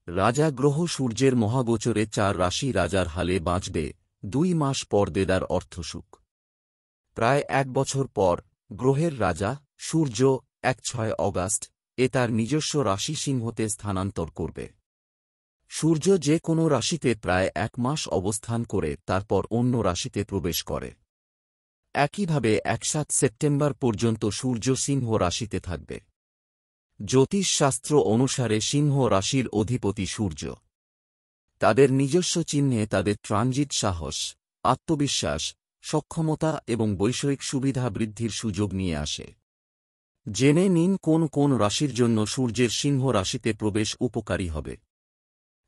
রাজা গ্রহ সূর্যের মহাগোচরে 4 রাশি রাজার হালে বাঁচবে। 2 মাস পর দেদার অর্থসুখ। প্রায় 1 বছর পর গ্রহের রাজা সূর্য 6 অগাস্ট তার নিজস্ব রাশি সিংহতে স্থানান্তর করবে। সূর্য যে কোনো রাশিতে প্রায় 1 মাস অবস্থান করে তারপর অন্য রাশিতে প্রবেশ করে। একইভাবে 7 সেপ্টেম্বর পর্যন্ত সূর্য সিংহ রাশিতে থাকবে। জ্যোতিষশাস্ত্র অনুসারে সিংহ রাশির অধিপতি সূর্য। তাদের নিজস্ব চিহ্নে তাদের ট্রানজিট সাহস, আত্মবিশ্বাস, সক্ষমতা এবং বৈষয়িক সুবিধা বৃদ্ধির সুযোগ নিয়ে আসে। জেনে নিন কোন কোন রাশির জন্য সূর্যের সিংহ রাশিতে প্রবেশ উপকারী হবে।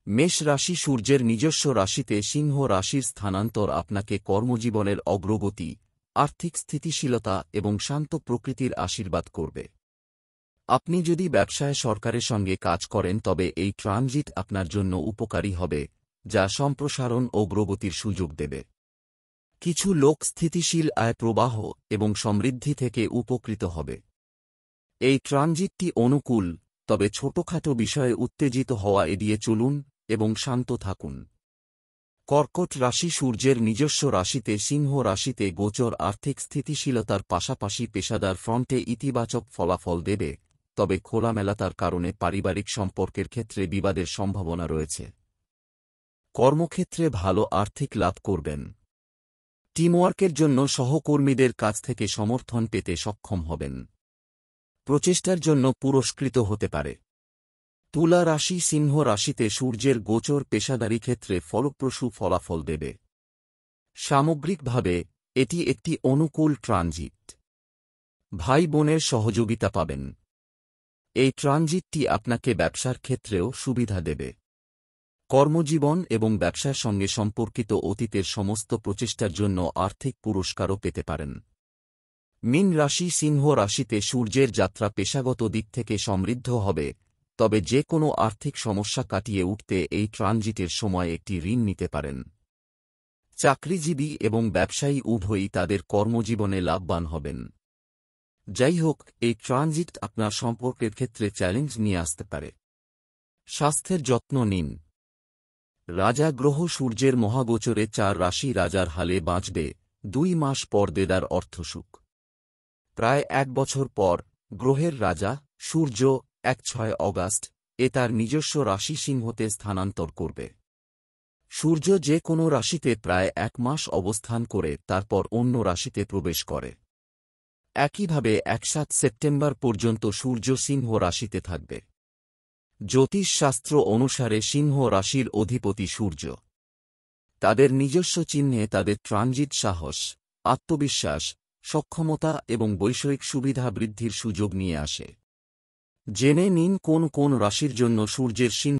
মেষ রাশি। সূর্যের নিজস্ব রাশিতে সিংহ রাশির স্থানান্তর আপনাকে কর্মজীবনের অগ্রগতি, আর্থিক স্থিতিশীলতা এবং শান্ত প্রকৃতির আশীর্বাদ করবে। আপনি যদি ব্যবসায় সরকারের সঙ্গে কাজ করেন তবে এই ট্রানজিট আপনার জন্য উপকারী হবে, যা সম্প্রসারণ ও অগ্রগতির সুযোগ দেবে। কিছু লোক স্থিতিশীল আয় প্রবাহ এবং সমৃদ্ধি থেকে উপকৃত হবে। এই ট্রানজিটটি অনুকূল, তবে ছোটখাটো বিষয়ে উত্তেজিত হওয়া এড়িয়ে চলুন এবং শান্ত থাকুন। কর্কট রাশি। সূর্যের নিজস্ব রাশিতে সিংহ রাশিতে গোচর আর্থিক স্থিতিশীলতার পাশাপাশি পেশাদার ফ্রন্টে ইতিবাচক ফলাফল দেবে, তবে খোলামেলাতার কারণে পারিবারিক সম্পর্কের ক্ষেত্রে বিবাদের সম্ভাবনা রয়েছে। কর্মক্ষেত্রে ভালো আর্থিক লাভ করবেন। টিমওয়ার্কের জন্য সহকর্মীদের কাছ থেকে সমর্থন পেতে সক্ষম হবেন। প্রচেষ্টার জন্য পুরস্কৃত হতে পারে। তুলা রাশি। সিংহ রাশিতে সূর্যের গোচর পেশাদারি ক্ষেত্রে ফলপ্রসূ ফলাফল দেবে। সামগ্রিকভাবে এটি একটি অনুকূল ট্রানজিট। ভাই বোনের সহযোগিতা পাবেন। এই ট্রানজিটটি আপনাকে ব্যবসার ক্ষেত্রেও সুবিধা দেবে। কর্মজীবন এবং ব্যবসার সঙ্গে সম্পর্কিত অতীতের সমস্ত প্রচেষ্টার জন্য আর্থিক পুরস্কারও পেতে পারেন। মীন রাশি। সিংহ রাশিতে সূর্যের যাত্রা পেশাগত দিক থেকে সমৃদ্ধ হবে, তবে যে কোনো আর্থিক সমস্যা কাটিয়ে উঠতে এই ট্রানজিটের সময় একটি ঋণ নিতে পারেন। চাকরিজীবী এবং ব্যবসায়ী উভয়ই তাদের কর্মজীবনে লাভবান হবেন। যাই হোক, এই ট্রানজিট আপনার সম্পর্কের ক্ষেত্রে চ্যালেঞ্জ নিয়ে আসতে পারে। স্বাস্থ্যের যত্ন নিন। রাজা গ্রহ সূর্যের মহাগোচরে 4 রাশি রাজার হালে বাঁচবে। 2 মাস পর দেদার অর্থসুখ। প্রায় 1 বছর পর গ্রহের রাজা সূর্য 6 অগাস্ট তার নিজস্ব রাশি সিংহতে স্থানান্তর করবে। সূর্য যে কোনো রাশিতে প্রায় 1 মাস অবস্থান করে তারপর অন্য রাশিতে প্রবেশ করে। একইভাবে 7 সেপ্টেম্বর পর্যন্ত সূর্য সিংহ রাশিতে থাকবে। জ্যোতিষশাস্ত্র অনুসারে সিংহ রাশির অধিপতি সূর্য। তাদের নিজস্ব চিহ্নে তাদের ট্রানজিট সাহস, আত্মবিশ্বাস, সক্ষমতা এবং বৈষয়িক সুবিধা বৃদ্ধির সুযোগ নিয়ে আসে। জেনে নিন কোন কোন রাশির জন্য সূর্যের সিংহ